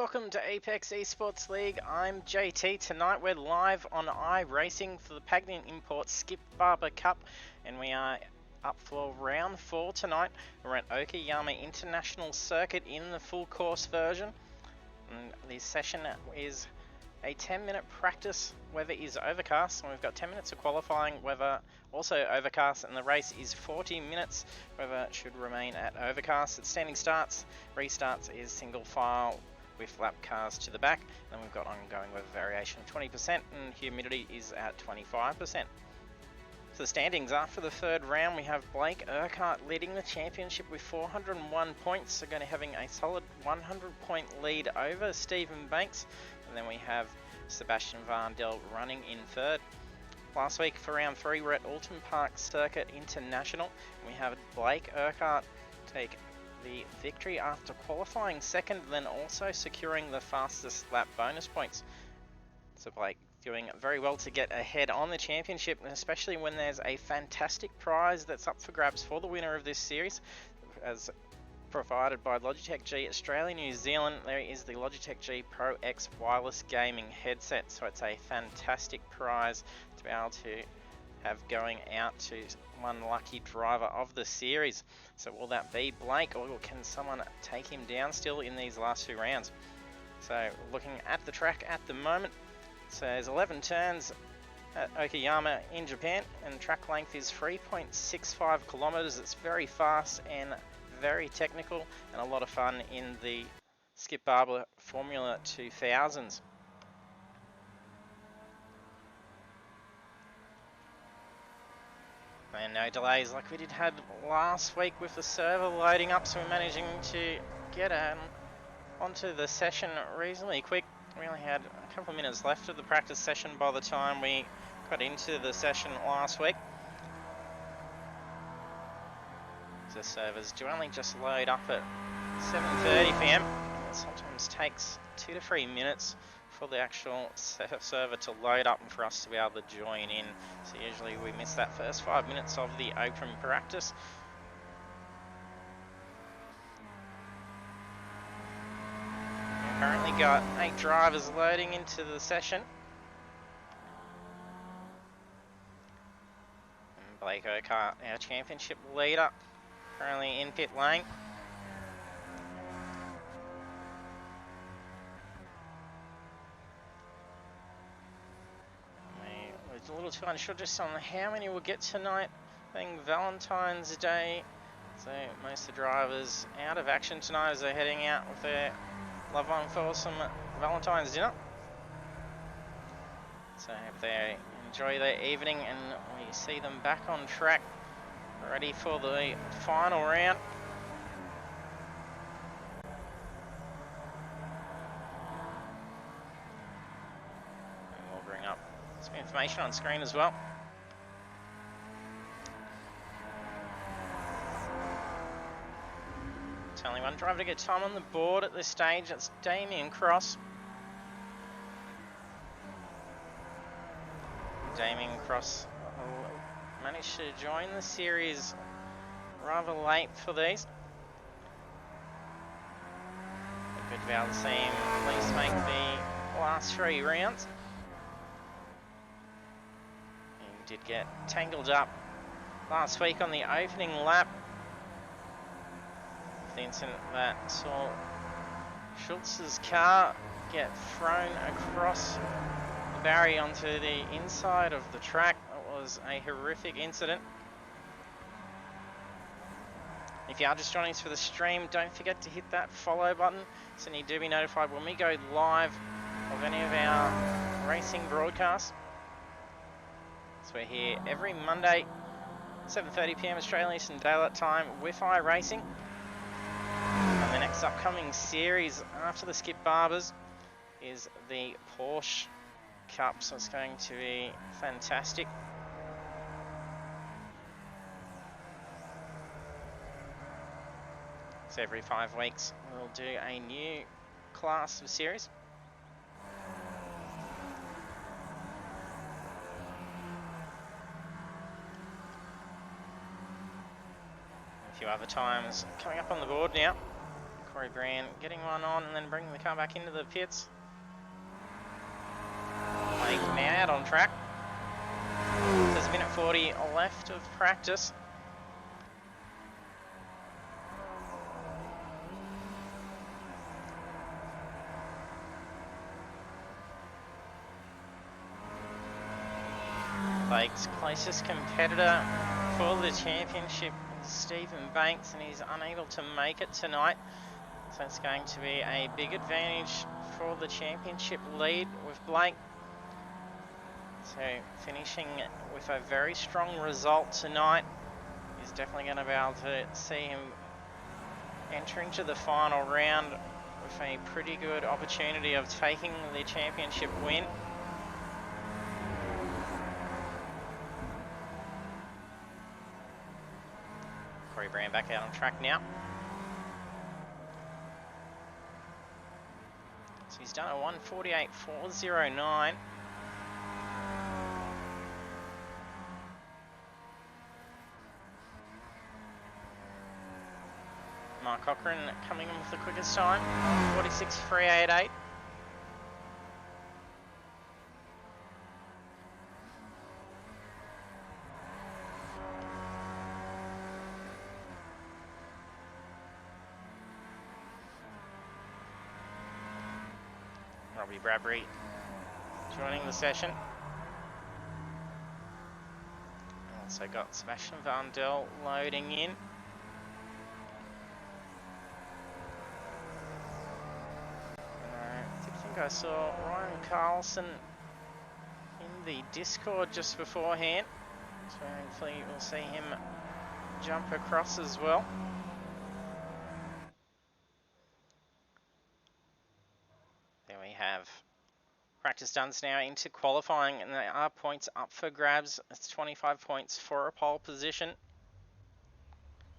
welcome to Apex Esports League. I'm JT. Tonight we're live on iRacing for the Pagnian Import Skip Barber Cup, and we are up for round 4 tonight. We're at Okayama International Circuit in the full course version. And the session is a 10-minute practice. Weather is overcast, and we've got 10 minutes of qualifying. Weather also overcast, and the race is 40 minutes. Weather should remain at overcast. At standing starts, restarts is single file with lap cars to the back. Then we've got ongoing weather variation of 20%, and humidity is at 25%. So the standings after the third round, we have Blake Urquhart leading the championship with 401 points. So going to having a solid 100-point lead over Stephen Banks. And then we have Sebastian Vandel running in third. Last week for round 3, we're at Alton Park Circuit International. And we have Blake Urquhart take the victory after qualifying second, then also securing the fastest lap bonus points. So Blake doing very well to get ahead on the championship, and especially when there's a fantastic prize that's up for grabs for the winner of this series, as provided by Logitech G Australia, New Zealand. There is the Logitech G Pro X wireless gaming headset, so it's a fantastic prize to be able to have going out to one lucky driver of the series. So will that be Blake, or can someone take him down still in these last 2 rounds? So looking at the track at the moment, so there's 11 turns at Okayama in Japan, and track length is 3.65 kilometers. It's very fast and very technical, and a lot of fun in the Skip Barber Formula 2000s. And no delays like we did had last week with the server loading up, so we're managing to get onto the session reasonably quick. We only had a couple of minutes left of the practice session by the time we got into the session last week. The servers do only just load up at 7:30 PM. It sometimes takes 2 to 3 minutes for the actual server to load up and for us to be able to join in. So usually we miss that first 5 minutes of the open practice. We've currently got 8 drivers loading into the session. And Blake Urquhart, our championship leader, currently in pit lane. We're a little too unsure just on how many we'll get tonight, being Valentine's Day. So most of the drivers out of action tonight as they're heading out with their loved one for some Valentine's dinner. So I hope they enjoy their evening, and we see them back on track, ready for the final round. And we'll bring up some information on screen as well. It's only one driver to get time on the board at this stage. That's Damian Cross. Damian Cross managed to join the series rather late for these. Good to be able to see him at least make the last 3 rounds. He did get tangled up last week on the opening lap. The incident that saw Schultz's car get thrown across the barrier onto the inside of the track. It was a horrific incident. If you are just joining us for the stream, don't forget to hit that follow button so you do be notified when we go live of any of our racing broadcasts. So we're here every Monday, 7:30 PM Australian Eastern Daylight Time with iRacing. And the next upcoming series after the Skip Barbers is the Porsche Cup, so it's going to be fantastic. So every 5 weeks we'll do a new class of series. A few other times coming up on the board now. Corey Brand getting one on and then bringing the car back into the pits. Like now out on track. There's a minute 40 left of practice. Blake's closest competitor for the championship is Stephen Banks, and he's unable to make it tonight. So it's going to be a big advantage for the championship lead with Blake. So finishing with a very strong result tonight is definitely going to be able to see him enter into the final round with a pretty good opportunity of taking the championship win. Corey Brand back out on track now. So he's done a 1:48.409. Mark Cochran coming in with the quickest time, 1:46.388. Robbie Bradbury joining the session. Also got Sebastian Vandel loading in. I think I saw Ryan Carlson in the Discord just beforehand, so hopefully we'll see him jump across as well. There we have practice done now into qualifying, and there are points up for grabs. It's 25 points for a pole position.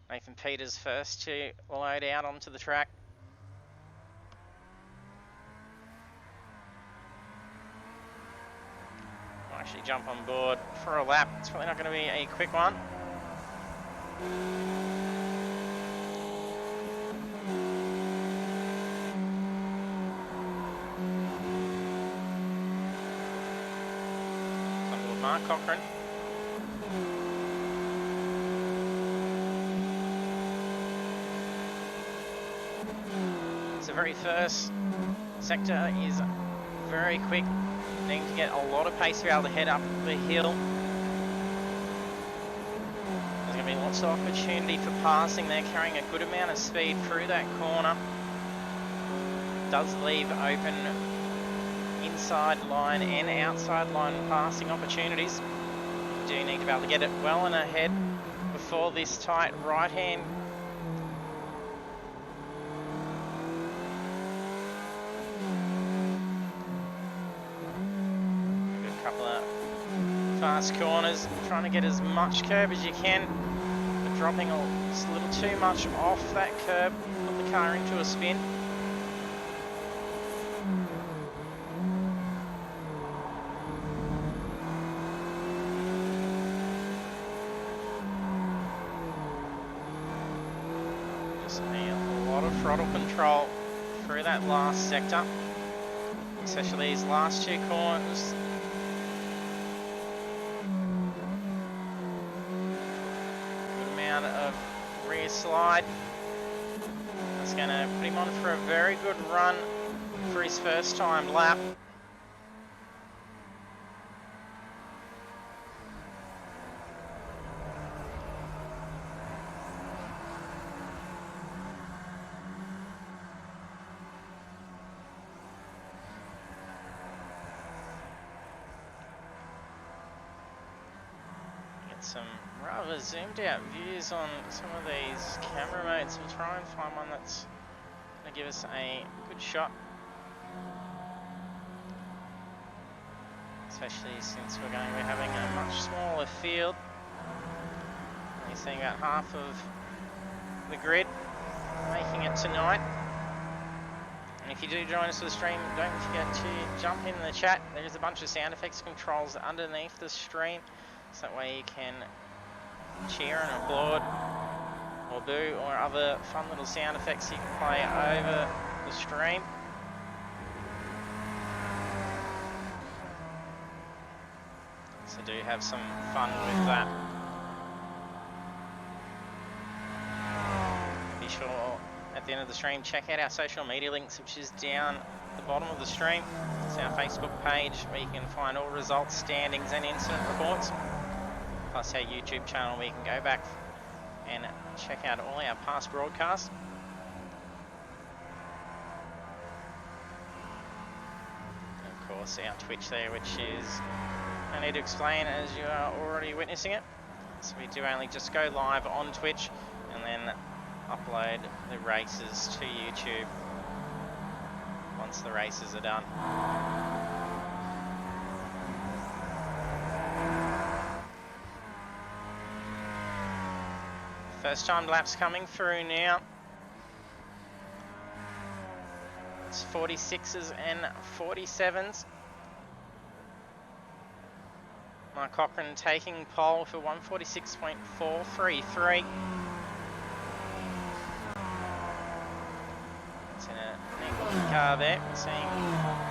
Nathan Peters first to load out onto the track. I'll actually jump on board for a lap. It's probably not going to be a quick one. Mark Cochran. So very first sector is very quick. Need to get a lot of pace to be able to head up the hill. There's going to be lots of opportunity for passing. They're carrying a good amount of speed through that corner. Does leave open inside line and outside line passing opportunities. You do need to be able to get it well and ahead before this tight right hand. A couple of fast corners, trying to get as much curb as you can, but dropping just a little too much off that curb, put the car into a spin. Throttle control through that last sector, especially these last two corners. Good amount of rear slide. That's going to put him on for a very good run for his first time lap. Some rather zoomed out views on some of these camera modes. We'll try and find one that's going to give us a good shot, especially since we're going to be having a much smaller field. Only seeing about half of the grid making it tonight. And if you do join us for the stream, don't forget to jump in the chat. There's a bunch of sound effects controls underneath the stream. So that way you can cheer and applaud or boo, or other fun little sound effects you can play over the stream. So do have some fun with that. Be sure at the end of the stream, check out our social media links, which is down the bottom of the stream. It's our Facebook page where you can find all results, standings and incident reports. Plus our YouTube channel where you can go back and check out all our past broadcasts. And of course our Twitch there, which is, I need to explain as you are already witnessing it. So we do only just go live on Twitch and then upload the races to YouTube once the races are done. First time laps coming through now. It's 46s and 47s. Mark Cochran taking pole for 146.433. It's in a neat looking car there. Seeing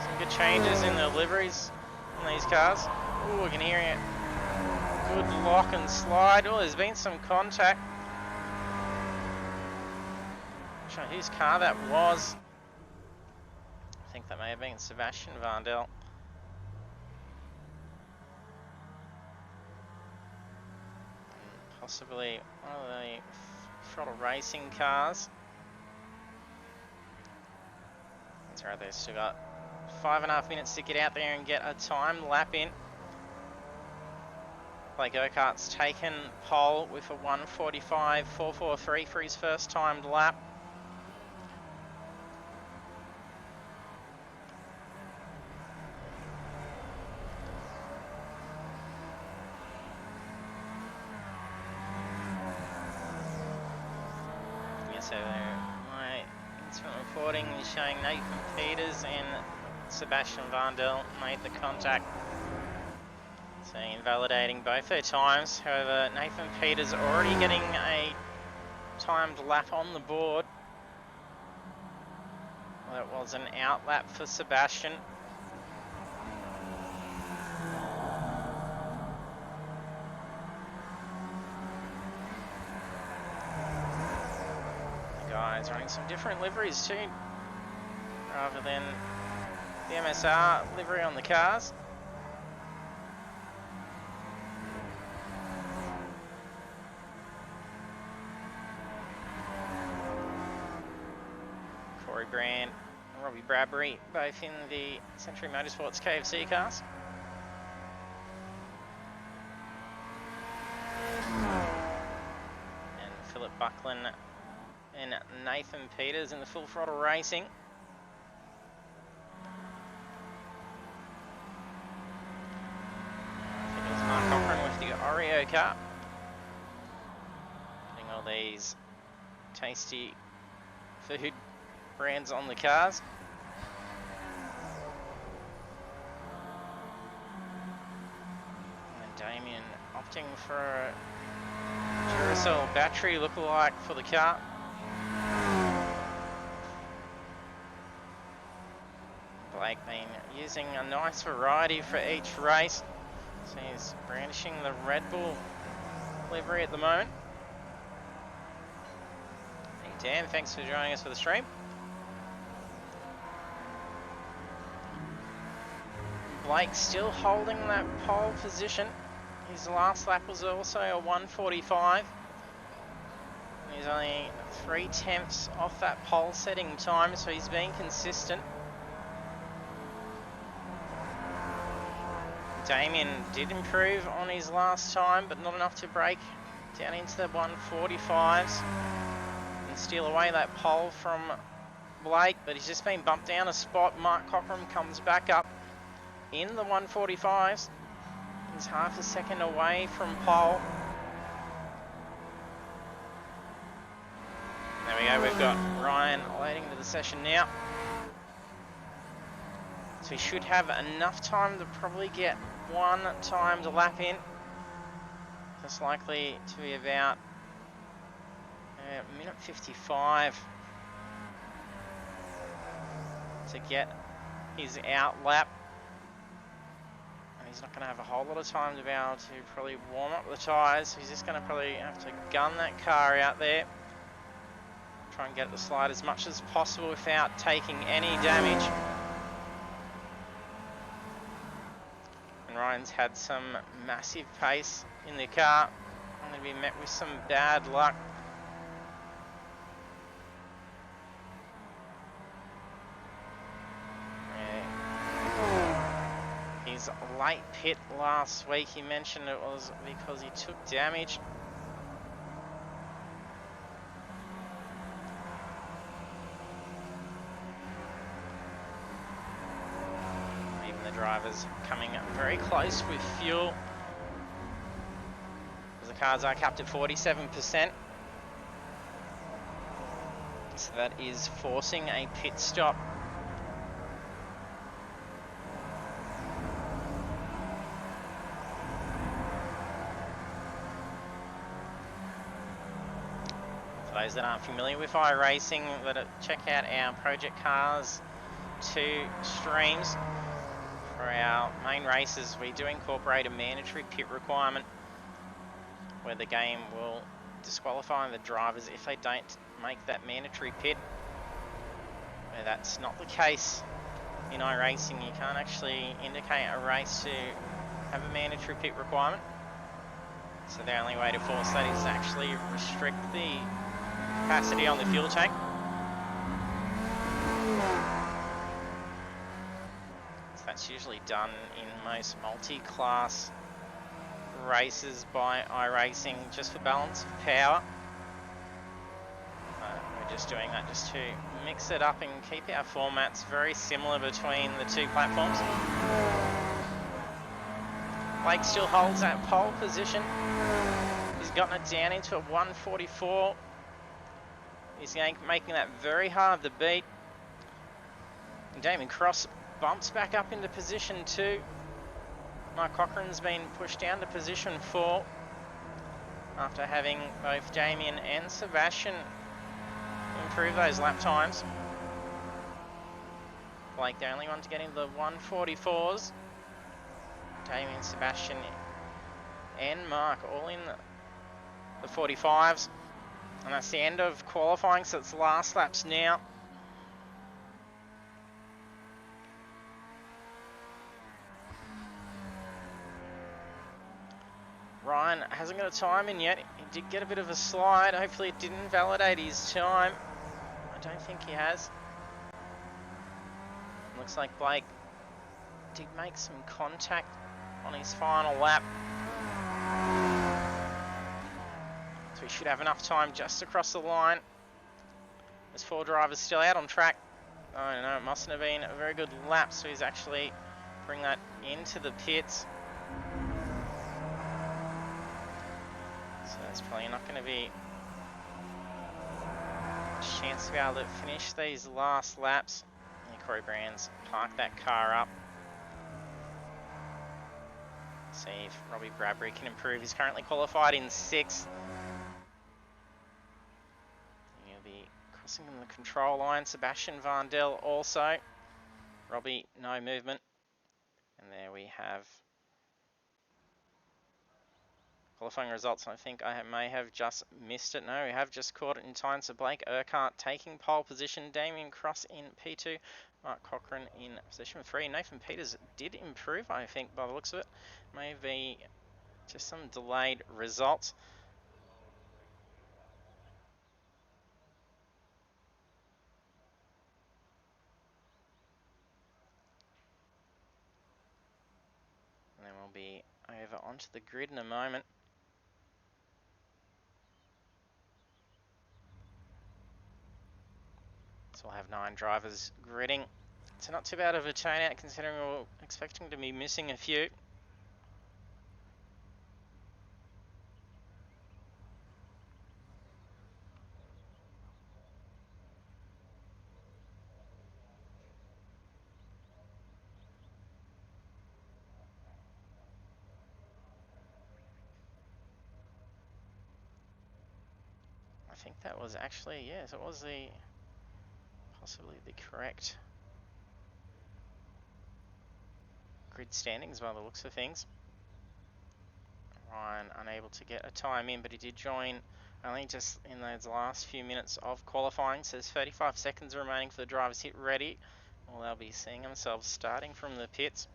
some good changes in the liveries on these cars. Oh, we can hear it. Good lock and slide. Oh, there's been some contact. Not sure whose car that was. I think that may have been Sebastian Vandel. Possibly one of the throttle racing cars. That's right, they've still got 5.5 minutes to get out there and get a time lap in. Blake Urquhart's taken pole with a 1:45.443 for his first timed lap. So my instrument reporting is showing Nathan Peters and Sebastian Vandel made the contact. So invalidating both their times. However, Nathan Peters already getting a timed lap on the board. Well, it was an out lap for Sebastian. Guys running some different liveries too, rather than the MSR livery on the cars. Corey Brand and Robbie Bradbury both in the Century Motorsports KFC cars. And Philip Buckland and Nathan Peters in the Full Throttle Racing. I think it was Mark Cochran with the Oreo car. Putting all these tasty food brands on the cars. And Damian opting for a Duracell battery lookalike for the car. Blake been using a nice variety for each race. So he's brandishing the Red Bull livery at the moment. Hey Dan, thanks for joining us for the stream. Blake still holding that pole position. His last lap was also a 1:45. He's only 3/10 off that pole setting time, so he's been consistent. Damian did improve on his last time, but not enough to break down into the 1:45s and steal away that pole from Blake, but he's just been bumped down a spot. Mark Cochran comes back up in the 1:45s. He's half a second away from pole. There we go, we've got Ryan loading to the session now. So he should have enough time to probably get one timed lap in. That's likely to be about Minute 55 to get his out lap. And he's not going to have a whole lot of time to be able to probably warm up the tyres. He's just going to probably have to gun that car out there. Try and get it to slide as much as possible without taking any damage. And Ryan's had some massive pace in the car. I'm going to be met with some bad luck. His late pit last week, he mentioned it was because he took damage. Even the drivers coming very close with fuel. The cars are capped at 47%. So that is forcing a pit stop. For those that aren't familiar with iRacing, check out our Project Cars 2 streams. For our main races, we do incorporate a mandatory pit requirement where the game will disqualify the drivers if they don't make that mandatory pit. Where that's not the case in iRacing, you can't actually indicate a race to have a mandatory pit requirement. So the only way to force that is to actually restrict the capacity on the fuel tank. So that's usually done in most multi-class races by iRacing just for balance of power. We're just doing that just to mix it up and keep our formats very similar between the two platforms. Blake still holds that pole position. He's gotten it down into a 144. He's making that very hard to beat. And Damian Cross bumps back up into position 2. Mark Cochrane's been pushed down to position 4 after having both Damian and Sebastian improve those lap times. Blake the only one to get into the 144s. Damian, Sebastian and Mark all in the 45s. And that's the end of qualifying, so it's the last laps now. Ryan hasn't got a time in yet. He did get a bit of a slide. Hopefully it didn't validate his time. I don't think he has. Looks like Blake did make some contact on his final lap. So he should have enough time just across the line. There's 4 drivers still out on track. Oh no, it mustn't have been a very good lap, so he's actually bring that into the pits. So there's probably not going to be a chance to be able to finish these last laps. And Corey Brands park that car up. See if Robbie Bradbury can improve. He's currently qualified in 6th. He'll be crossing the control line. Sebastian Vandel also. Robbie, no movement. And there we have qualifying results. I think I may have just missed it. No, we have just caught it in time. So Blake Urquhart taking pole position. Damian Cross in P2. Mark Cochrane in position 3. Nathan Peters did improve, I think, by the looks of it. Maybe just some delayed results. And then we'll be over onto the grid in a moment. So we'll have 9 drivers gridding. So not too bad of a turnout considering we're expecting to be missing a few. I think that was actually, yes, it was possibly the correct grid standings by the looks of things. Ryan unable to get a time in, but he did join only just in those last few minutes of qualifying. So there's 35 seconds remaining for the drivers hit ready. Well, they'll be seeing themselves starting from the pits.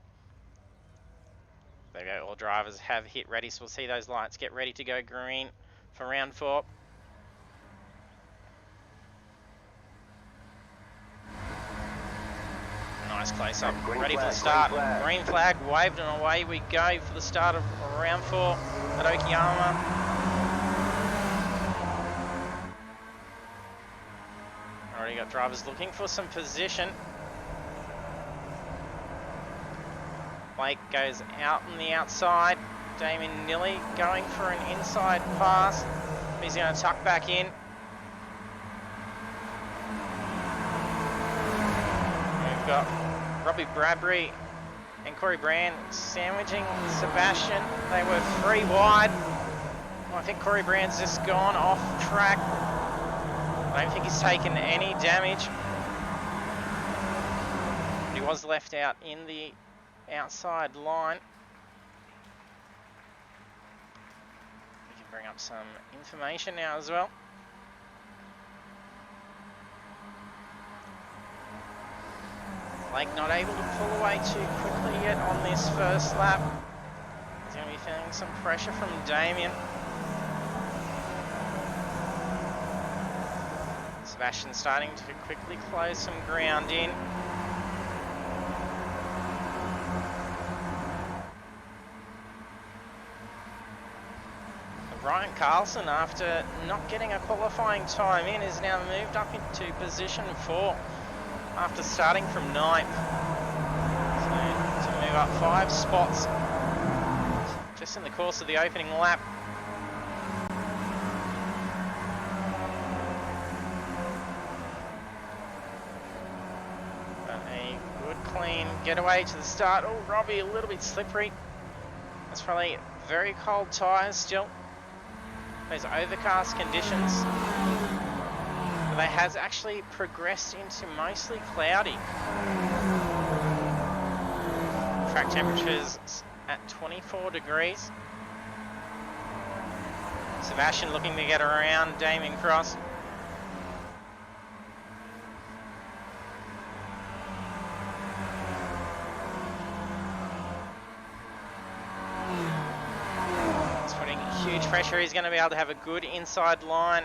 There we go, all drivers have hit ready, so we'll see those lights get ready to go green for round 4. Nice close up, ready for the start. Green flag waved and away we go for the start of round 4 at Okayama. Already got drivers looking for some position. Blake goes out on the outside. Damian nearly going for an inside pass. He's going to tuck back in. We've got Robbie Bradbury and Corey Brand sandwiching Sebastian. They were 3 wide. Well, I think Corey Brand's just gone off track. I don't think he's taken any damage. But he was left out in the outside line. We can bring up some information now as well. Blake not able to pull away too quickly yet on this first lap. He's going to be feeling some pressure from Damian. Sebastian starting to quickly close some ground in. Ryan Carlson, after not getting a qualifying time in, is now moved up into position 4 after starting from 9th. So to move up 5 spots just in the course of the opening lap. But a good clean getaway to the start. Oh, Robbie a little bit slippery. That's probably very cold tyres still. Those overcast conditions. But they has actually progressed into mostly cloudy. Track temperatures at 24 degrees. Sebastian looking to get around Damian Cross. Huge pressure. He's going to be able to have a good inside line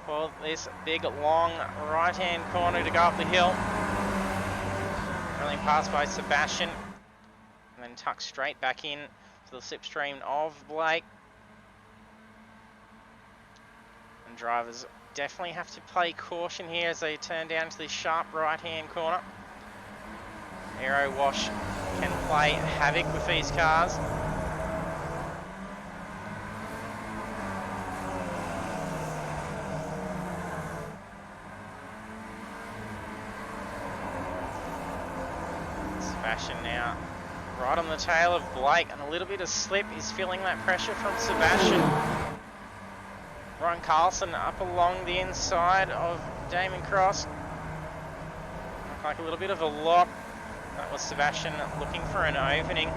for this big long right hand corner to go up the hill. Drilling past by Sebastian and then tuck straight back in to the slipstream of Blake. And drivers definitely have to play caution here as they turn down to this sharp right hand corner. Aero wash can play havoc with these cars. Sebastian now right on the tail of Blake, and a little bit of slip. He's feeling that pressure from Sebastian. Ryan Carlson up along the inside of Damian Cross. Looked like a little bit of a lock. That was Sebastian looking for an opening.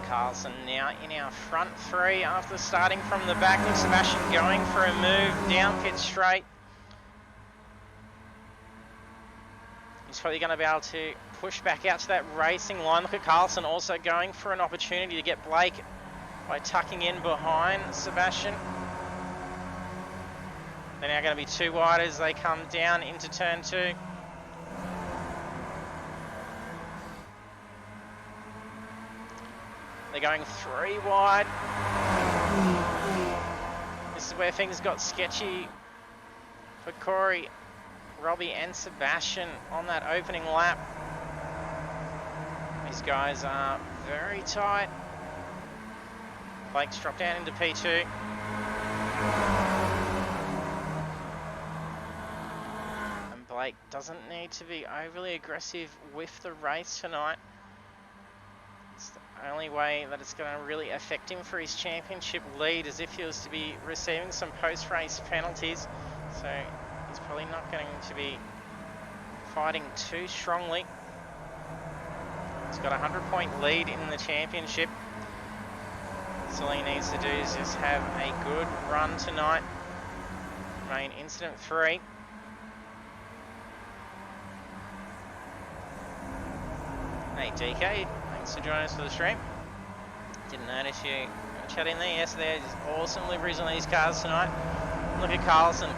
Carlson now in our front 3 after starting from the back. Look, Sebastian going for a move down pit straight. He's probably going to be able to push back out to that racing line. Look at Carlson also going for an opportunity to get Blake by tucking in behind Sebastian. They're now going to be 2 wide as they come down into turn 2. They're going 3 wide. This is where things got sketchy for Corey, Robbie and Sebastian on that opening lap. These guys are very tight. Blake's dropped down into P2. Blake doesn't need to be overly aggressive with the race tonight. It's the only way that it's going to really affect him for his championship lead, as if he was to be receiving some post-race penalties. So he's probably not going to be fighting too strongly. He's got a 100-point lead in the championship. So all he needs to do is just have a good run tonight. Remain incident free. Hey DK, thanks for joining us for the stream. Didn't notice you chatting there. Yes, there's awesome liveries on these cars tonight. Look at Carlson.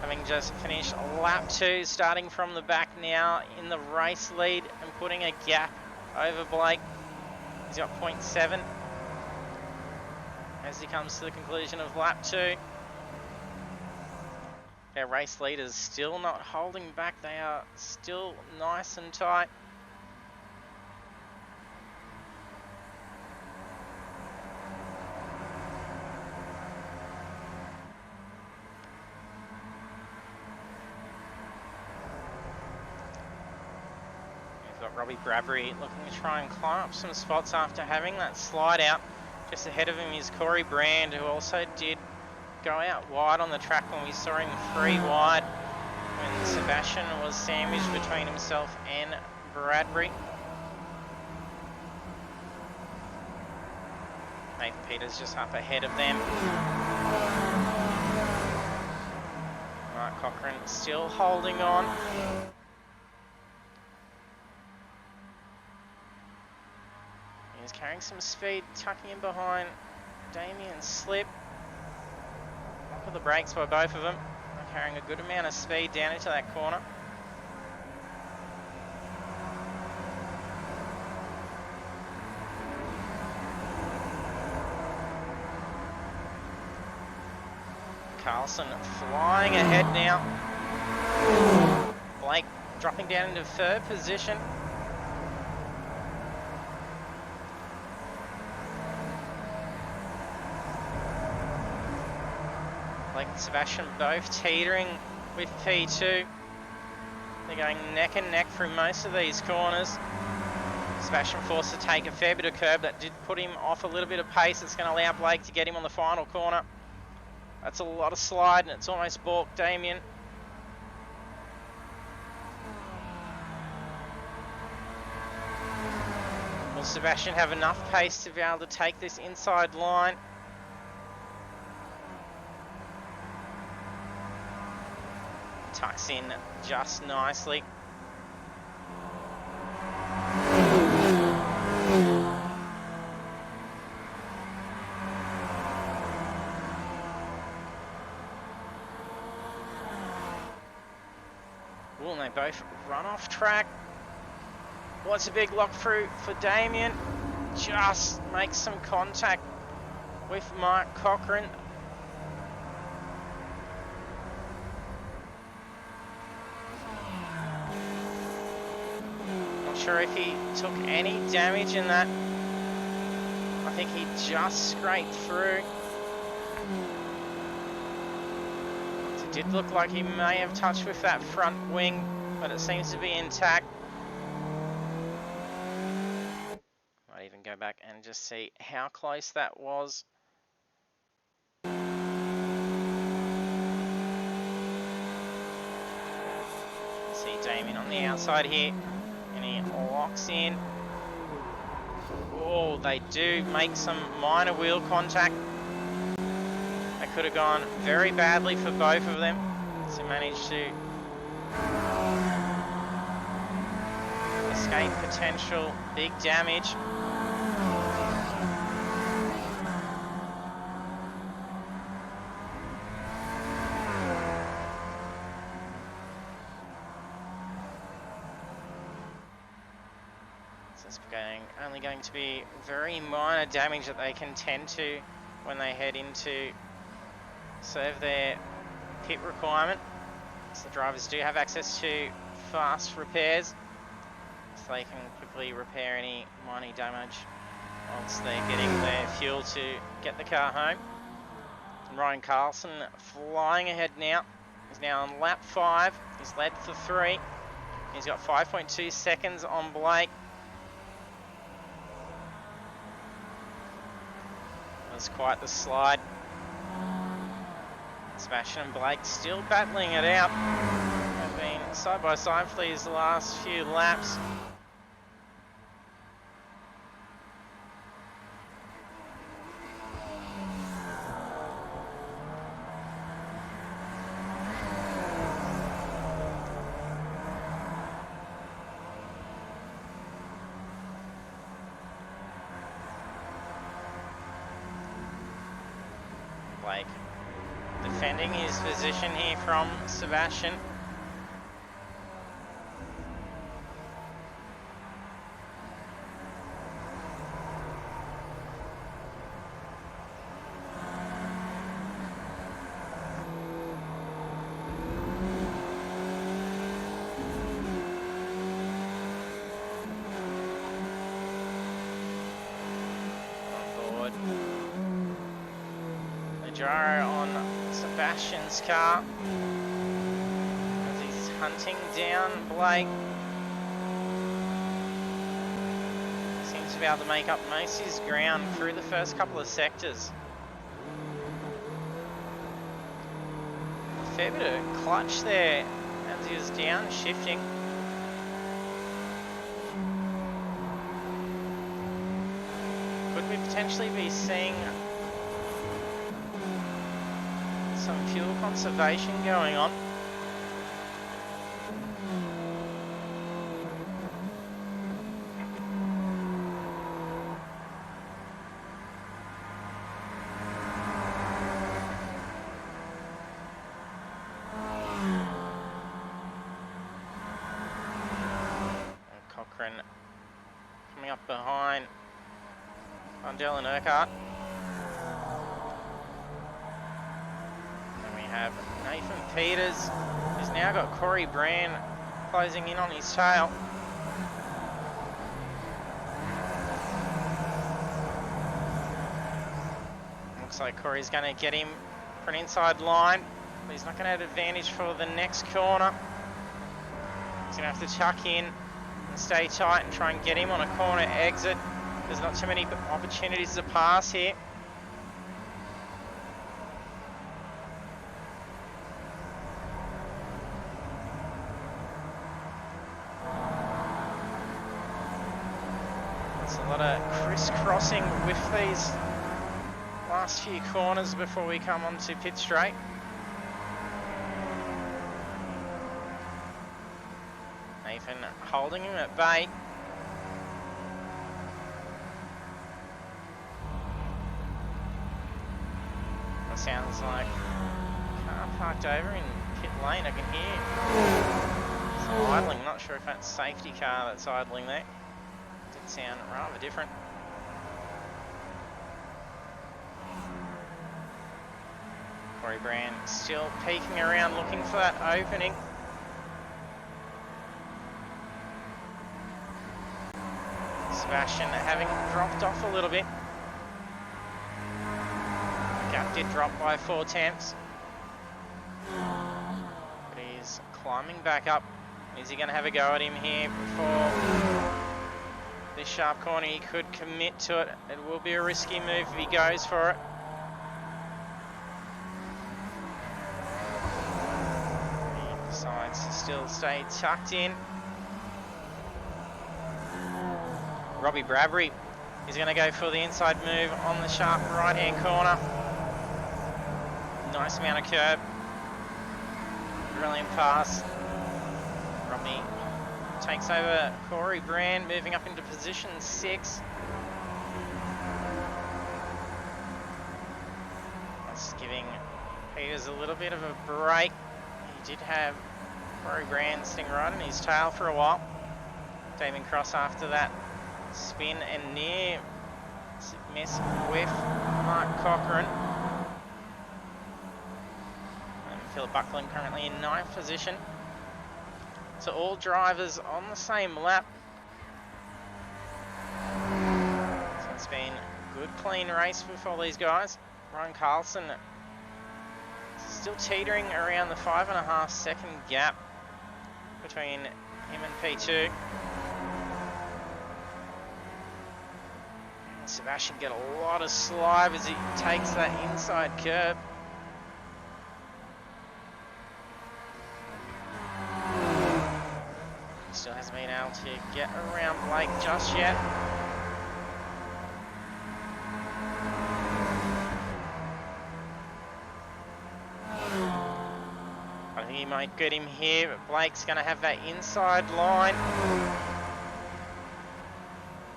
Having just finished lap 2, starting from the back now in the race lead and putting a gap over Blake. He's got 0.7 as he comes to the conclusion of lap 2. Our race leaders still not holding back. They are still nice and tight. We've got Robbie Bradbury looking to try and climb up some spots after having that slide out. Just ahead of him is Corey Brand, who also did go out wide on the track when we saw him 3 wide when Sebastian was sandwiched between himself and Bradbury. Nathan Peters just up ahead of them. Mark Cochran still holding on. He's carrying some speed, tucking in behind Damian Slip. Look at the brakes by both of them. They're carrying a good amount of speed down into that corner. Carlson flying ahead now. Blake dropping down into 3rd position. Blake and Sebastian both teetering with P2. They're going neck and neck through most of these corners. Sebastian forced to take a fair bit of curb. That did put him off a little bit of pace. It's going to allow Blake to get him on the final corner. That's a lot of slide and it's almost balked Damian. Will Sebastian have enough pace to be able to take this inside line? Tucks in just nicely. Ooh, and they both run off track. What's a big lock through for Damian? Just makes some contact with Mark Cochran. Sure if he took any damage in that. I think he just scraped through. It did look like he may have touched with that front wing, but it seems to be intact. Might even go back and just see how close that was. See Damian on the outside here. And he locks in. Oh, they do make some minor wheel contact. That could have gone very badly for both of them. So managed to escape potential big damage. Only going to be very minor damage that they can tend to when they head into serve their pit requirement. So the drivers do have access to fast repairs, so they can quickly repair any minor damage once they're getting their fuel to get the car home. And Ryan Carlson flying ahead now. He's now on lap 5. He's led for 3. He's got 5.2 seconds on Blake. That's quite the slide. Sebastian and Blake still battling it out. They've been side by side for these last few laps. Blake defending his position here from Sebastian. Gyro on Sebastian's car as he's hunting down Blake. Seems to be able to make up most of his ground through the first couple of sectors. A fair bit of clutch there as he was down shifting. Could we potentially be seeing some fuel conservation going on? And Cochrane coming up behind Undell and Urquhart. Have Nathan Peters, who's now got Corey Brand closing in on his tail. Looks like Corey's going to get him for an inside line, but he's not going to have advantage for the next corner. He's going to have to chuck in and stay tight and try and get him on a corner exit. There's not too many opportunities to pass here. A lot of crisscrossing with these last few corners before we come onto pit straight. Nathan holding him at bay. That sounds like a car parked over in pit lane. I can hear some idling. Not sure if that's a safety car that's idling there. Sound rather different. Corey Brand still peeking around looking for that opening. Sebastian having dropped off a little bit. Gap did drop by 4/10. But he's climbing back up. Is he going to have a go at him here before this sharp corner? He could commit to it. It will be a risky move if he goes for it. He decides to still stay tucked in. Robbie Bradbury is going to go for the inside move on the sharp right-hand corner. Nice amount of curb. Brilliant pass. Robbie takes over Corey Brand, moving up into position 6. That's giving Peters a little bit of a break. He did have Corey Brand sitting right in his tail for a while. Damian Cross after that spin and near miss with Mark Cochrane. And Philip Buckland currently in 9th position. So all drivers on the same lap. So it's been a good clean race for all these guys. Ryan Carlson Still teetering around the 5.5 second gap between him and P2. And Sebastian get a lot of slide as he takes that inside curb. Still hasn't been able to get around Blake just yet. I think he might get him here, but Blake's going to have that inside line.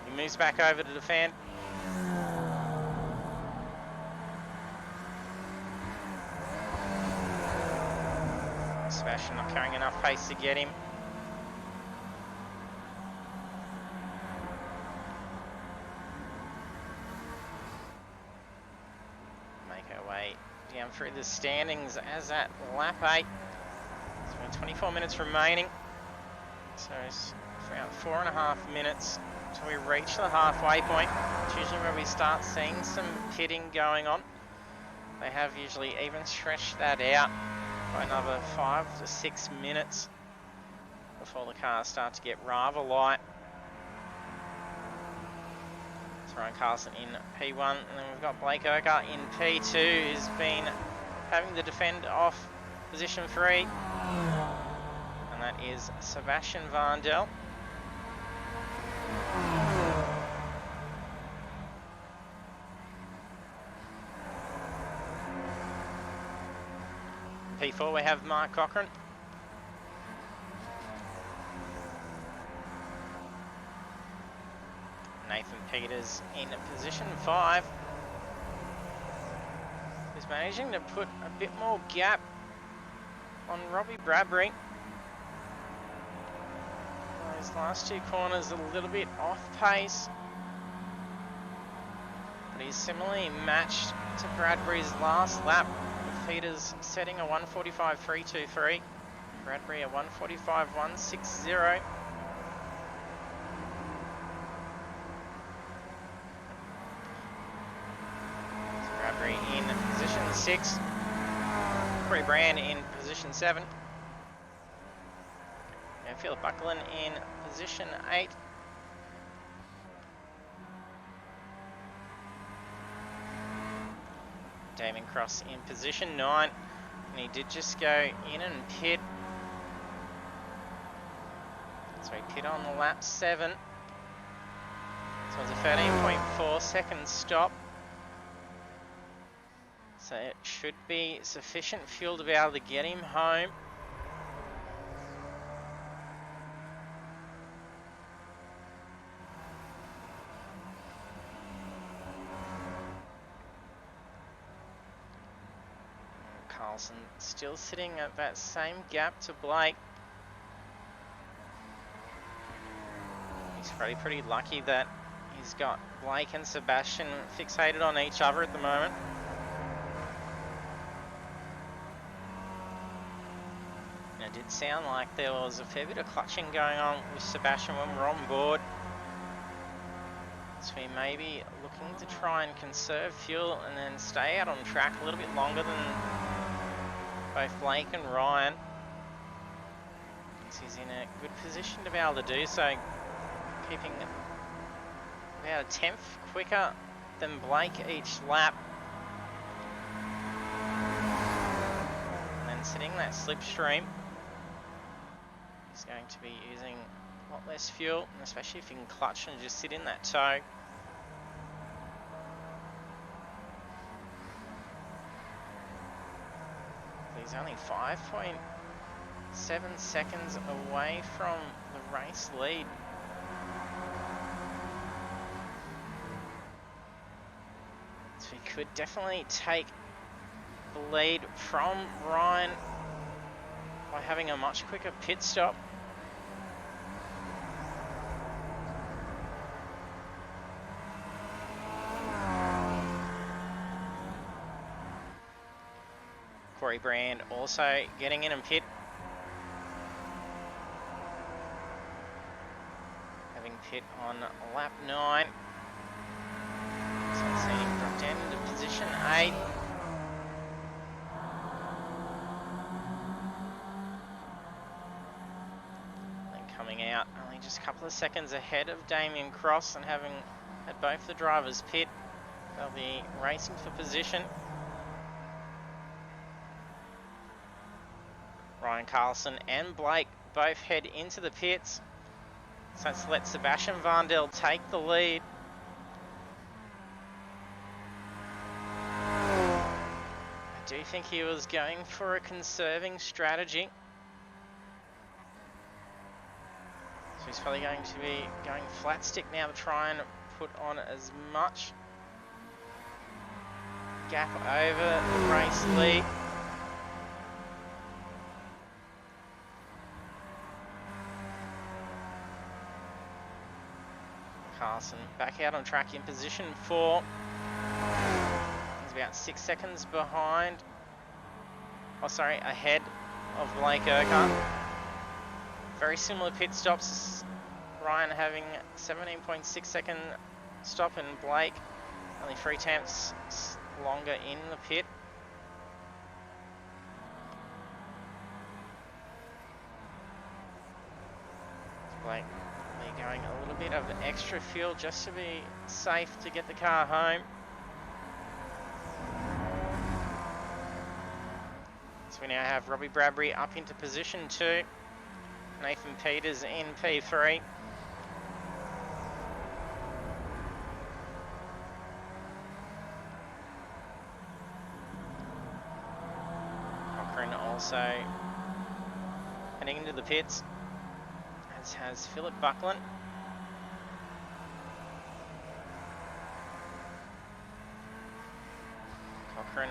He moves back over to defend. Sebastian not carrying enough pace to get him. Make our way down through the standings as at lap 8. There's only 24 minutes remaining. So it's around 4.5 minutes until we reach the halfway point. It's usually where we start seeing some pitting going on. They have usually even stretched that out by another 5 to 6 minutes before the cars start to get rather light. So Ryan Carlson in P1, and then we've got Blake Urquhart in P2, who's been having to defend off position 3, and that is Sebastian Varndell. P4 we have Mark Cochran. Nathan Peters in position 5. Who's managing to put a bit more gap on Robbie Bradbury. Those last 2 corners a little bit off pace. But he's similarly matched to Bradbury's last lap. Peters setting a 1:45.323, Bradbury a 1:45.160. Bradbury in position 6, Corey Brand in position 7, and Philip Buckland in position 8. Damian Cross in position 9, and he did just go in and pit. So he pit on the lap 7. So it's a 13.4 second stop. So it should be sufficient fuel to be able to get him home. Carlson still sitting at that same gap to Blake. He's probably pretty lucky that he's got Blake and Sebastian fixated on each other at the moment. And it did sound like there was a fair bit of clutching going on with Sebastian when we're on board. So we may be looking to try and conserve fuel and then stay out on track a little bit longer than both Blake and Ryan. He's in a good position to be able to do so, keeping about a 10th quicker than Blake each lap. And then sitting that slipstream, he's going to be using a lot less fuel, and especially if you can clutch and just sit in that tow. He's only 5.7 seconds away from the race lead. So he could definitely take the lead from Ryan by having a much quicker pit stop. Corey Brand also getting in and pit. Having pit on lap 9. So seeing him drop down into position 8. out only just a couple of seconds ahead of Damian Cross, and having had both the drivers pit, they'll be racing for position. Ryan Carlson and Blake both head into the pits. So let's let Sebastian Vandel take the lead. I do think he was going for a conserving strategy. So he's probably going to be going flat stick now to try and put on as much gap over the race lead. Carlson back out on track in position 4. He's about 6 seconds behind. Oh, sorry, ahead of Blake Urquhart. Very similar pit stops. Ryan having 17.6 second stop, and Blake only 3 tenths longer in the pit. Blake going a little bit of extra fuel just to be safe to get the car home. So we now have Robbie Bradbury up into position 2. Nathan Peters in P3. Cochrane also heading into the pits, as has Philip Buckland. Cochrane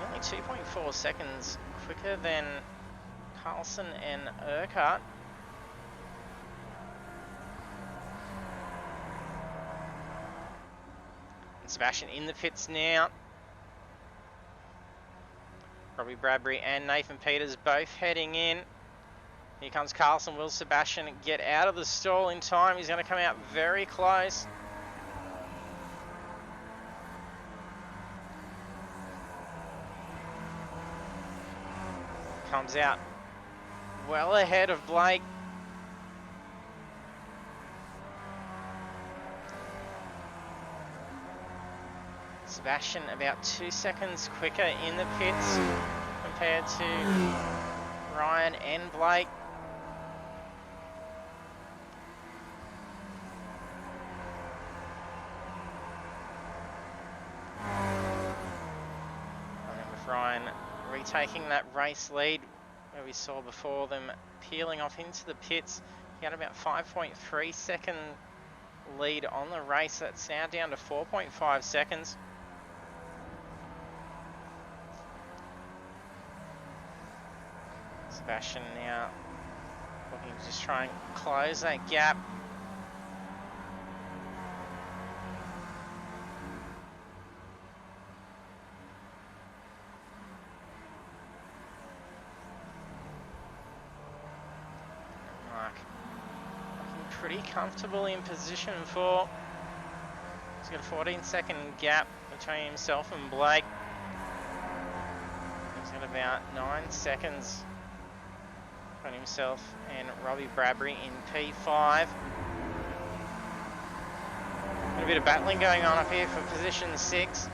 only 2.4 seconds quicker than Carlson and Urquhart. And Sebastian in the pits now. Robbie Bradbury and Nathan Peters both heading in. Here comes Carlson. Will Sebastian get out of the stall in time? He's going to come out very close. Comes out well ahead of Blake. Sebastian about 2 seconds quicker in the pits compared to Ryan and Blake. And with Ryan retaking that race lead, where we saw before them peeling off into the pits, he had about 5.3 second lead on the race. That's now down to 4.5 seconds. Sebastian now looking to just try and close that gap. Mark looking pretty comfortable in position 4. He's got a 14-second gap between himself and Blake. He's got about 9 seconds on himself and Robbie Bradbury in P5. A bit of battling going on up here for position 6.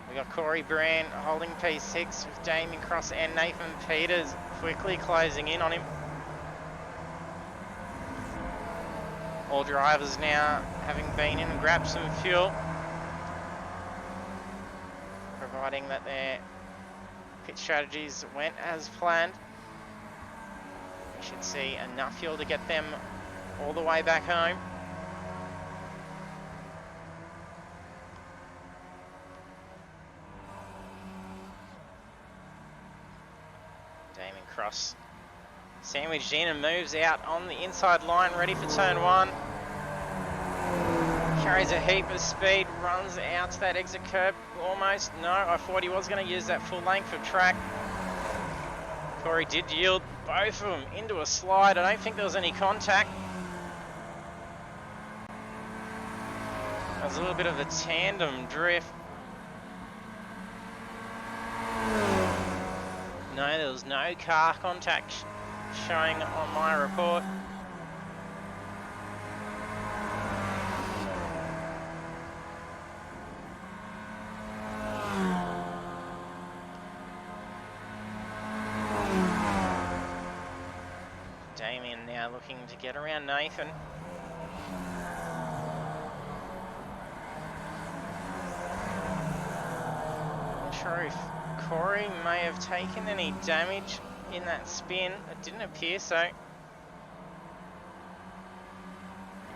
We got Corey Brand holding P6 with Damian Cross and Nathan Peters quickly closing in on him. All drivers now having been in and grabbed some fuel, providing that their pit strategies went as planned. We should see enough fuel to get them all the way back home. Damian Cross sandwiched in and moves out on the inside line, ready for turn 1. Carries a heap of speed, runs out to that exit curb almost. No, I thought he was going to use that full length of track. Corey did yield both of them into a slide. I don't think there was any contact. There was a little bit of a tandem drift. No, there was no car contact showing on my report. Damian now looking to get around Nathan. Not sure if Corey may have taken any damage in that spin. It didn't appear so. He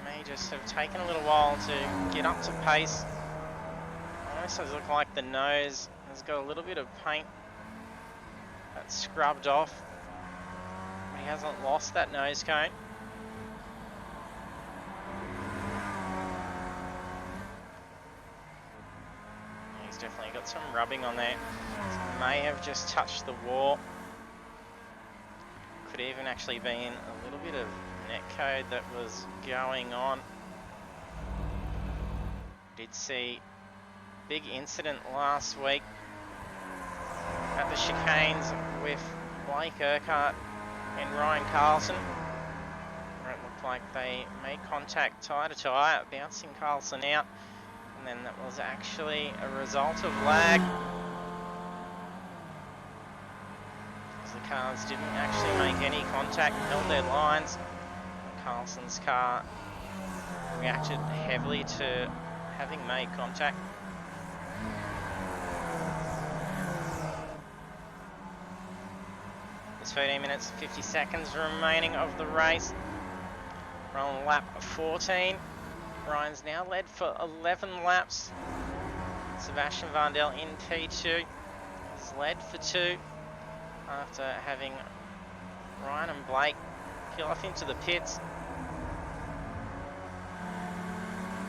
may just have taken a little while to get up to pace. Almost does look like the nose has got a little bit of paint that's scrubbed off. But he hasn't lost that nose cone. He's definitely got some rubbing on there. May have just touched the wall. Could even actually been a little bit of netcode that was going on. Did see a big incident last week at the chicanes with Blake Urquhart and Ryan Carlson, where it looked like they made contact tie to tie, bouncing Carlson out, and then that was actually a result of lag. The cars didn't actually make any contact, held their lines. Carlson's car reacted heavily to having made contact. There's 13 minutes and 50 seconds remaining of the race. We're on lap 14. Ryan's now led for 11 laps. Sebastian Vandel in P2. He's led for 2. After having Ryan and Blake peel off into the pits.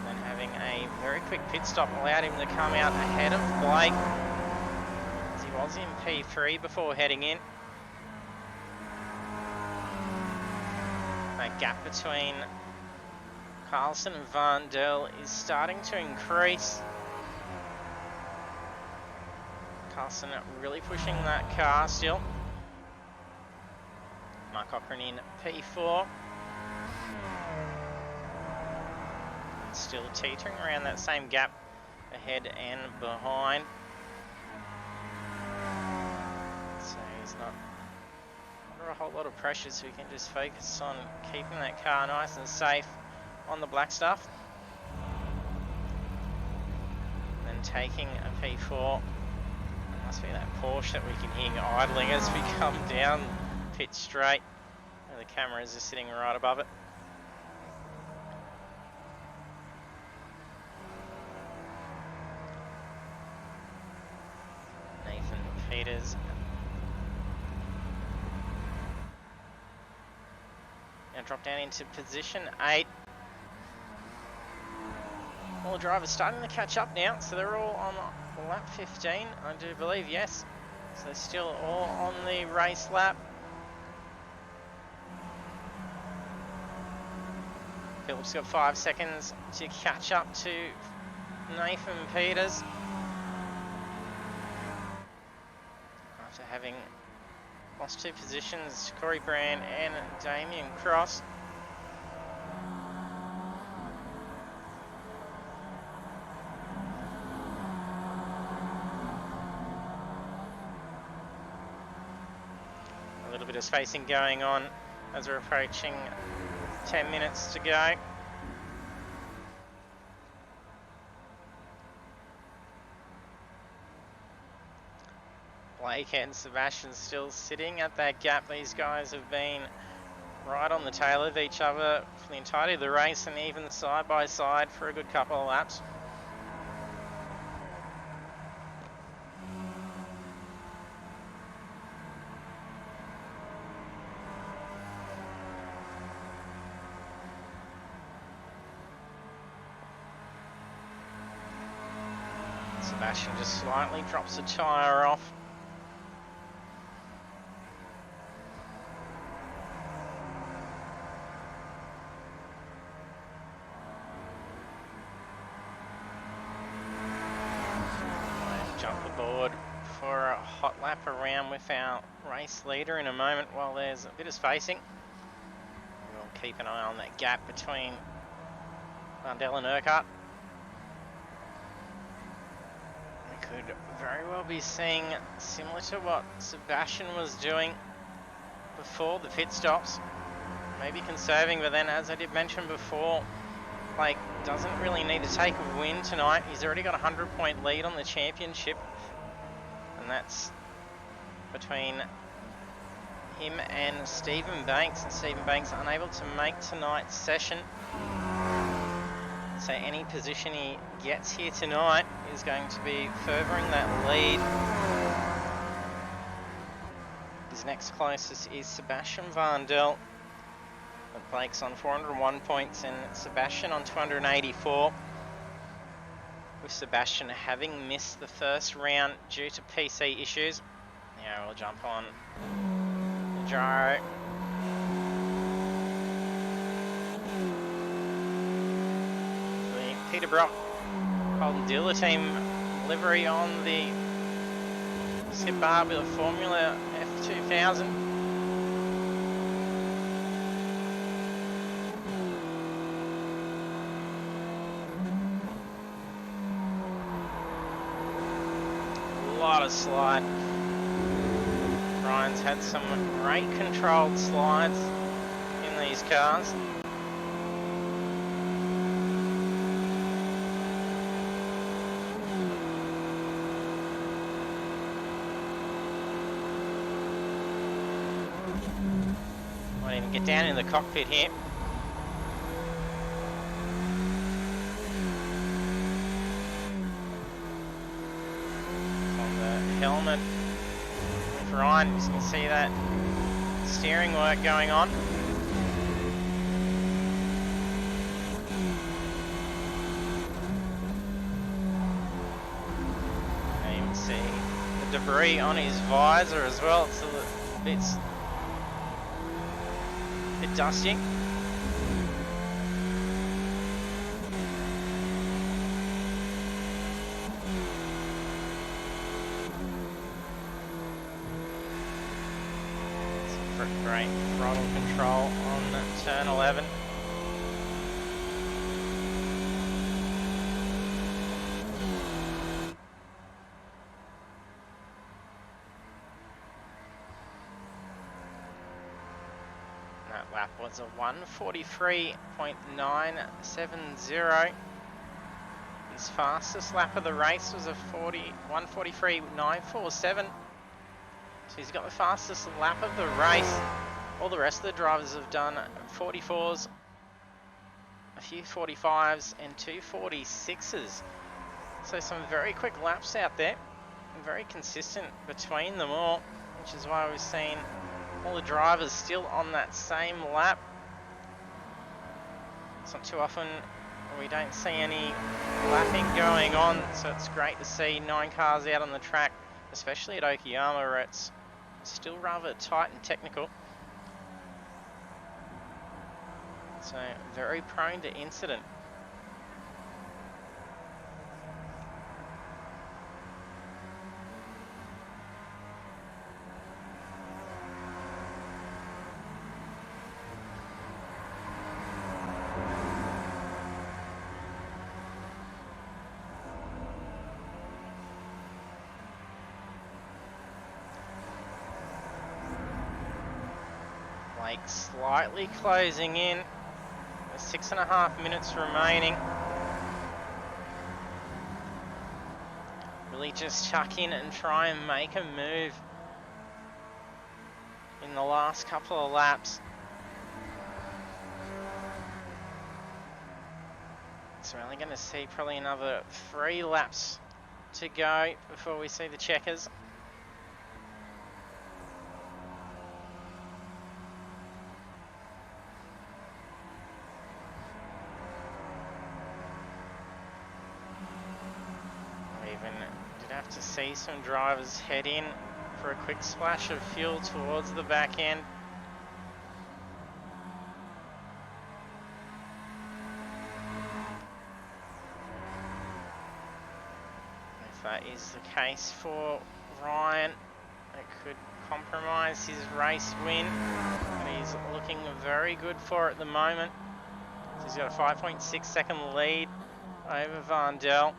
Then having a very quick pit stop allowed him to come out ahead of Blake, as he was in P3 before heading in. That gap between Carlson and Vandel is starting to increase. Carlson really pushing that car still. Mark Cochran in P4. Still teetering around that same gap ahead and behind. So he's not under a whole lot of pressure, so he can just focus on keeping that car nice and safe on the black stuff. Then taking a P4. Must be that Porsche that we can hear idling as we come down pit straight. And the camera is just sitting right above it. Nathan Peters. Now drop down into position 8. All the drivers starting to catch up now, so they're all on lap 15, I do believe, yes. So still all on the race lap. Philip's got 5 seconds to catch up to Nathan Peters. After having lost 2 positions, Corey Brand and Damian Cross. A little bit of spacing going on as we're approaching 10 minutes to go. Blake and Sebastian still sitting at that gap. These guys have been right on the tail of each other for the entirety of the race and even side by side for a good couple of laps. Sebastian just slightly drops the tyre off. Jump aboard for a hot lap around with our race leader in a moment while there's a bit of spacing. We'll keep an eye on that gap between Vandell and Urquhart. We could very well be seeing similar to what Sebastian was doing before the pit stops. Maybe conserving, but then as I did mention before, like, doesn't really need to take a win tonight. He's already got a 100-point lead on the championship, and that's between him and Stephen Banks, and Stephen Banks unable to make tonight's session. So any position he gets here tonight is going to be furthering that lead. His next closest is Sebastian Vandell. But Blake's on 401 points and Sebastian on 284. With Sebastian having missed the first round due to PC issues. Now we'll jump on the gyro. The Peter Brock Holden Dealer Team livery on the Skip Barber Formula F2000. Lot of slide. Ryan's had some great controlled slides in these cars. Might even get down in the cockpit here. Helmet with Ryan, you can see that steering work going on. And you can see the debris on his visor as well. It's a bit dusty. Great throttle control on turn 11. That lap was a 1:43.970. His fastest lap of the race was a 1:43.947. So he's got the fastest lap of the race. All the rest of the drivers have done 44s, a few 45s and 2 46s. So some very quick laps out there, and very consistent between them all, which is why we've seen all the drivers still on that same lap. It's not too often we don't see any lapping going on, so it's great to see 9 cars out on the track, especially at Okayama where it's still rather tight and technical. So very prone to incident. Blake slightly closing in. 6.5 minutes remaining. Really just chuck in and try and make a move in the last couple of laps. So we're only going to see probably another 3 laps to go before we see the checkers. To see some drivers head in for a quick splash of fuel towards the back end. If that is the case for Ryan. It could compromise his race win, but he's looking very good for it at the moment. So he's got a 5.6 second lead over Vandel.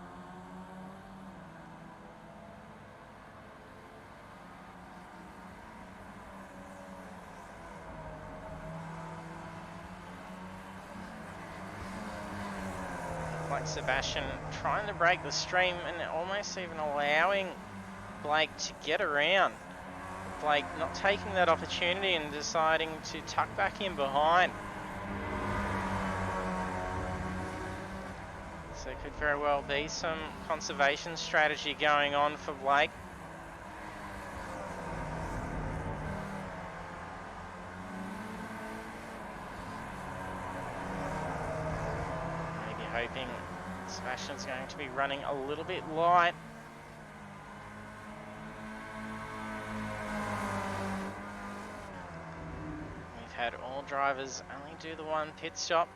Like Sebastian trying to break the stream and almost even allowing Blake to get around. Blake not taking that opportunity and deciding to tuck back in behind. So there could very well be some conservation strategy going on for Blake. Hoping Sebastian's going to be running a little bit light. We've had all drivers only do the one pit stop.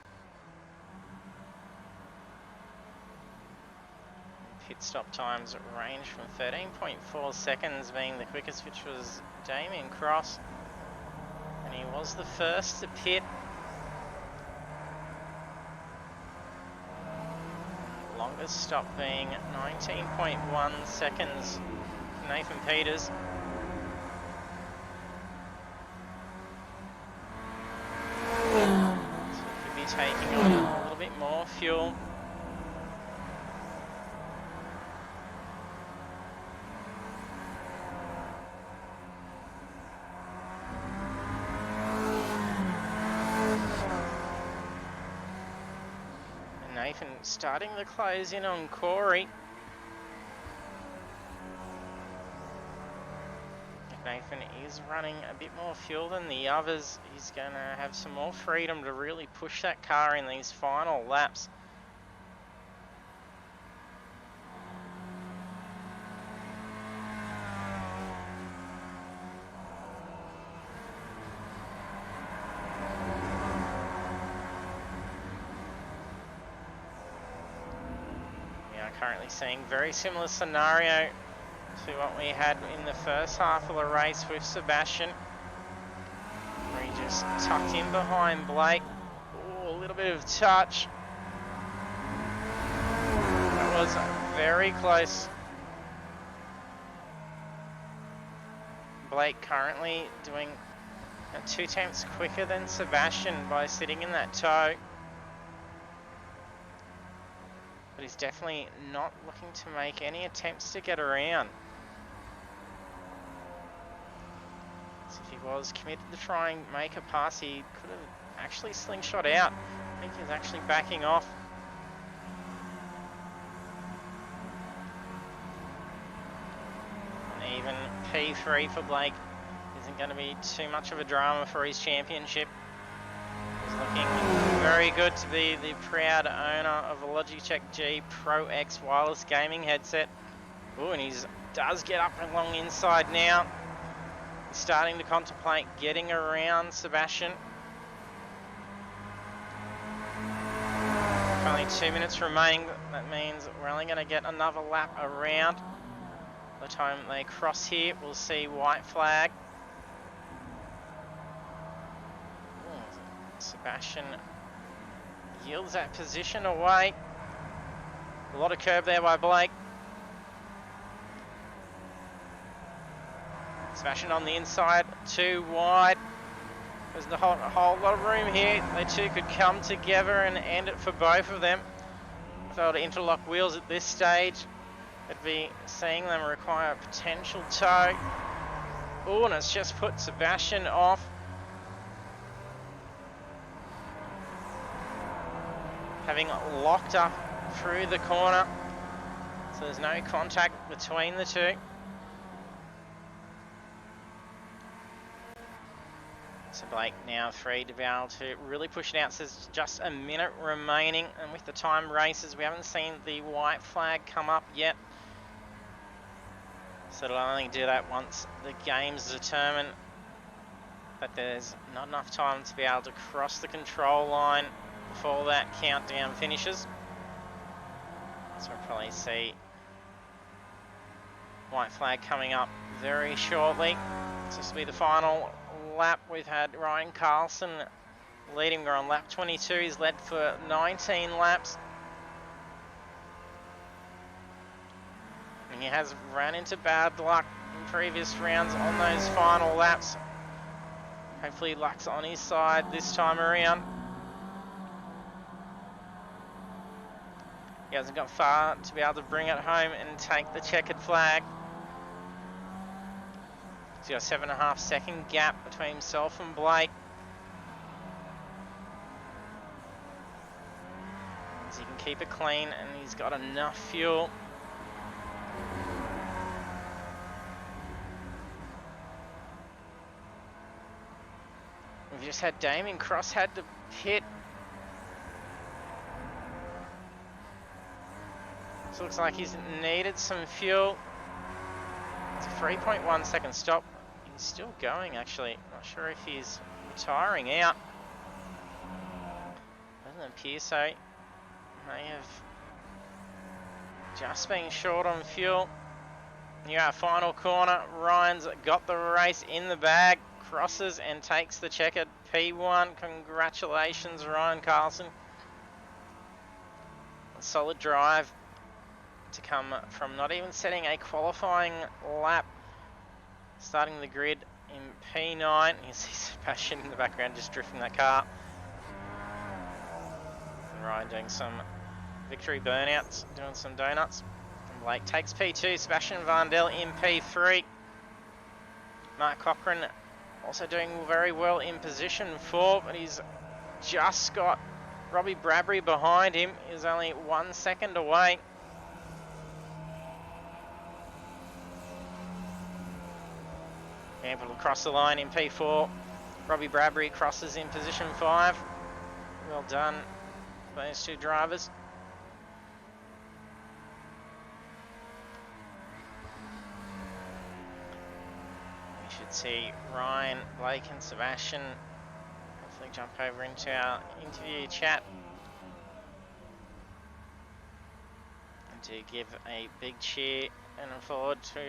Pit stop times range from 13.4 seconds being the quickest, which was Damian Cross, and he was the first to pit. Longest stop being 19.1 seconds for Nathan Peters. So he could be taking on a little bit more fuel. Nathan starting to close in on Corey. If Nathan is running a bit more fuel than the others, he's going to have some more freedom to really push that car in these final laps. Currently seeing very similar scenario to what we had in the first half of the race with Sebastian, where he just tucked in behind Blake. Ooh, a little bit of touch. That was very close. Blake currently doing 2 tenths quicker than Sebastian by sitting in that tow. But he's definitely not looking to make any attempts to get around. So if he was committed to try and make a pass, he could have actually slingshot out. I think he's actually backing off. And even P3 for Blake isn't going to be too much of a drama for his championship. He's looking very good to be the proud owner of a Logitech G Pro X wireless gaming headset. Ooh, and he does get up along inside now. He's starting to contemplate getting around Sebastian. With only 2 minutes remaining, that means we're only going to get another lap around. By the time they cross here, we'll see white flag. Ooh, Sebastian yields that position away. A lot of curb there by Blake. Sebastian on the inside, too wide. There's a whole lot of room here. They two could come together and end it for both of them. If they were to interlock wheels at this stage, it'd be seeing them require a potential tow. Oh, and it's just put Sebastian off. Having locked up through the corner, so there's no contact between the two. So Blake now free to be able to really push it out. So there's just a minute remaining, and with the time races, we haven't seen the white flag come up yet. So it'll only do that once the game's determined that there's not enough time to be able to cross the control line before that countdown finishes. So we'll probably see White flag coming up very shortly. This will be the final lap. We've had Ryan Carlson leading. We're on lap 22. He's led for 19 laps. And he has ran into bad luck in previous rounds on those final laps. Hopefully luck's on his side this time around. He hasn't got far to be able to bring it home and take the checkered flag. He's got a 7.5 second gap between himself and Blake. As he can keep it clean and he's got enough fuel. We've just had Damian Cross had to pit. So it looks like he's needed some fuel. It's a 3.1 second stop. He's still going actually. Not sure if he's retiring out. Doesn't appear so. May have just been short on fuel. Here our final corner. Ryan's got the race in the bag. Crosses and takes the checkered P1. Congratulations, Ryan Carlson. A solid drive to come from not even setting a qualifying lap. Starting the grid in P9. You see Sebastian in the background just drifting that car. And Ryan doing some victory burnouts, doing some donuts. And Blake takes P2. Sebastian Vandel in P3. Mark Cochran also doing very well in position 4, but he's just got Robbie Bradbury behind him. He's only 1 second away. Able to cross the line in P4. Robbie Bradbury crosses in position 5. Well done, those two drivers. We should see Ryan, Blake and Sebastian hopefully jump over into our interview chat. And to give a big cheer and forward to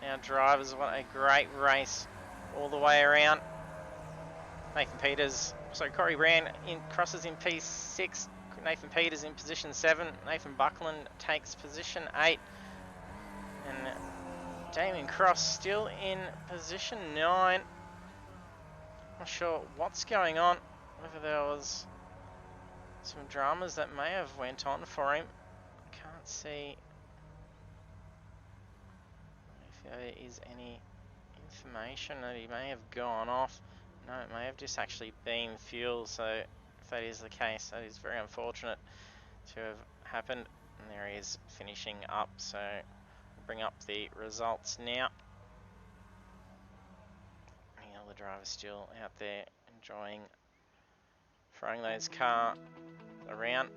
our drivers. What a great race all the way around. Nathan Peters, so Corey Brand crosses in P6. Nathan Peters in position 7. Nathan Buckland takes position 8. And Damian Cross still in position 9. Not sure what's going on. Whether there was some dramas that may have went on for him. I can't see if there is any information that he may have gone off. No, it may have just actually been fuel, so if that is the case, that is very unfortunate to have happened. And there he is finishing up, so we'll bring up the results now. The other driver's still out there enjoying throwing those cars around.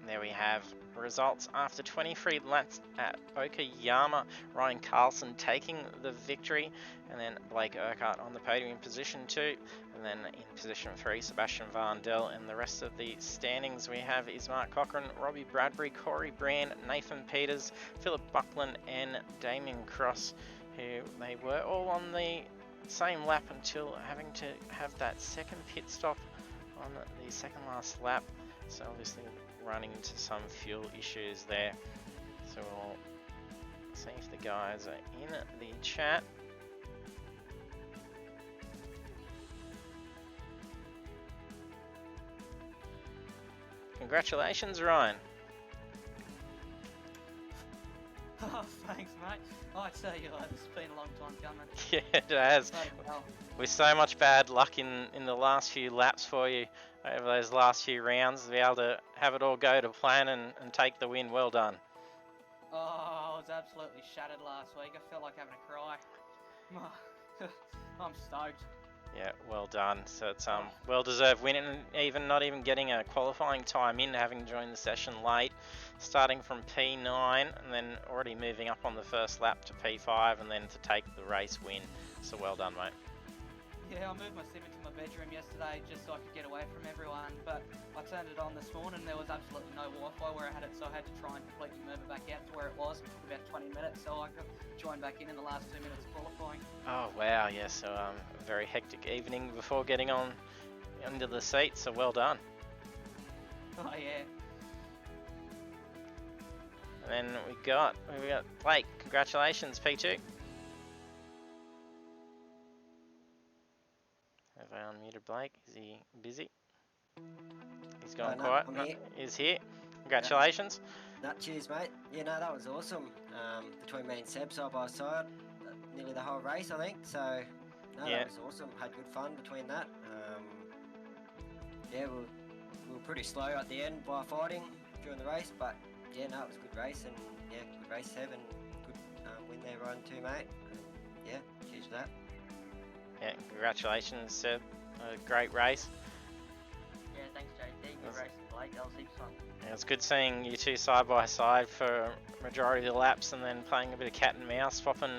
And there we have results after 23 laps at Okayama. Ryan Carlson taking the victory, and then Blake Urquhart on the podium in position 2, and then in position 3 Sebastian Vandel. And the rest of the standings we have is Mark Cochran, Robbie Bradbury, Corey Brand, Nathan Peters, Philip Buckland and Damian Cross, who they were all on the same lap until having to have that second pit stop on the second last lap. So obviously running into some fuel issues there. So we'll see if the guys are in the chat. Congratulations, Ryan. Oh, thanks, mate. I tell you, it's been a long time coming. Yeah, it has. Well, With so much bad luck in the last few laps for you over those last few rounds, to be able to have it all go to plan and take the win. Well done. oh, I was absolutely shattered last week. I felt like having a cry. I'm stoked. Yeah, well done. So it's well deserved win, and even not even getting a qualifying time in, having joined the session late, starting from P9 and then already moving up on the first lap to P5 and then to take the race win. So well done, mate. Yeah, I moved my sim into my bedroom yesterday just so I could get away from everyone, but I turned it on this morning and there was absolutely no Wi-Fi where I had it, so I had to try and completely move it back out to where it was for about 20 minutes so I could join back in the last 2 minutes of qualifying. Oh wow, yeah, so a very hectic evening before getting on under the seat, so well done. Oh yeah. And then we got Blake, congratulations P2. Have I unmuted Blake? Is he busy? He's gone No, quiet. I'm No, here. he's here. Congratulations. No, cheers, mate. Yeah, no, that was awesome. Between me and Seb side by side, nearly the whole race, I think. So, no, Yeah. that was awesome. Had good fun between that. Yeah, we were pretty slow at the end by fighting during the race, but yeah, no, it was a good race, and yeah, good race, Seb, and good win there, riding too, mate. Yeah, cheers for that. Yeah, congratulations Seb. A great race. Yeah, thanks JT. Good race, Blake. That was heaps fun. Yeah, it's good seeing you two side by side for a majority of the laps, and then playing a bit of cat and mouse, swapping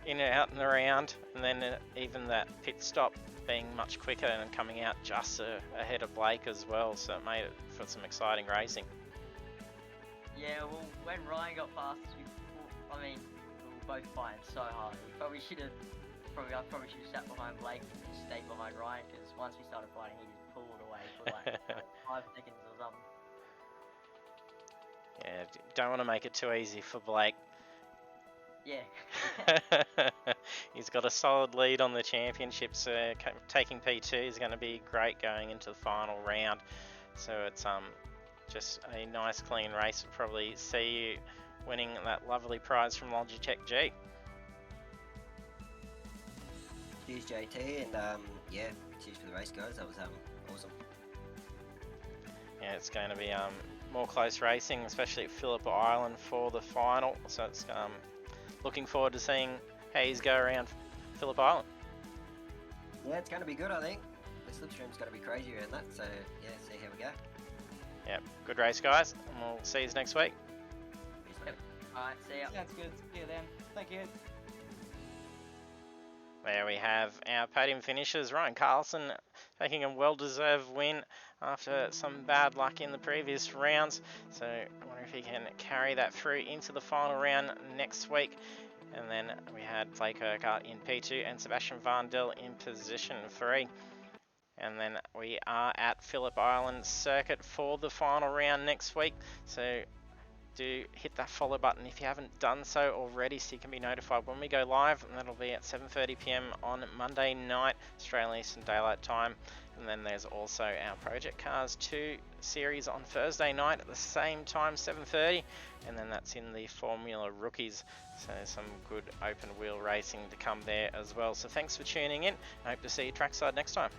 in and out and around, and then even that pit stop being much quicker and coming out just ahead of Blake as well, so it made it for some exciting racing. Yeah, well, when Ryan got past us, we were both fighting so hard. I probably should have sat behind Blake and stayed behind Ryan, because once we started fighting, he just pulled away for like 5 seconds or something. Yeah, don't want to make it too easy for Blake. Yeah. He's got a solid lead on the championship, so taking P2 is going to be great going into the final round. So it's just a nice clean race. We'll probably see you winning that lovely prize from Logitech G. Cheers, JT, and yeah, cheers for the race, guys. That was awesome. Yeah, it's going to be more close racing, especially at Phillip Island for the final. So it's looking forward to seeing how he's go around Phillip Island. Yeah, it's going to be good, I think. The slipstream's going to be crazy around that, so yeah, see how we go. Yep, good race, guys, and we'll see you next week. Peace, mate. Alright, see ya. Sounds good. See you then. Thank you. There we have our podium finishers. Ryan Carlson taking a well-deserved win after some bad luck in the previous rounds. So I wonder if he can carry that through into the final round next week. And then we had Blake Urquhart in P2 and Sebastian Vandel in position 3. And then we are at Phillip Island Circuit for the final round next week. So do hit that follow button if you haven't done so already, so you can be notified when we go live, and that'll be at 7:30 p.m. on Monday night, Australian Eastern Daylight Time. And then there's also our Project Cars 2 series on Thursday night at the same time, 7:30, and then that's in the Formula Rookies. So some good open wheel racing to come there as well. So thanks for tuning in. I hope to see you trackside next time.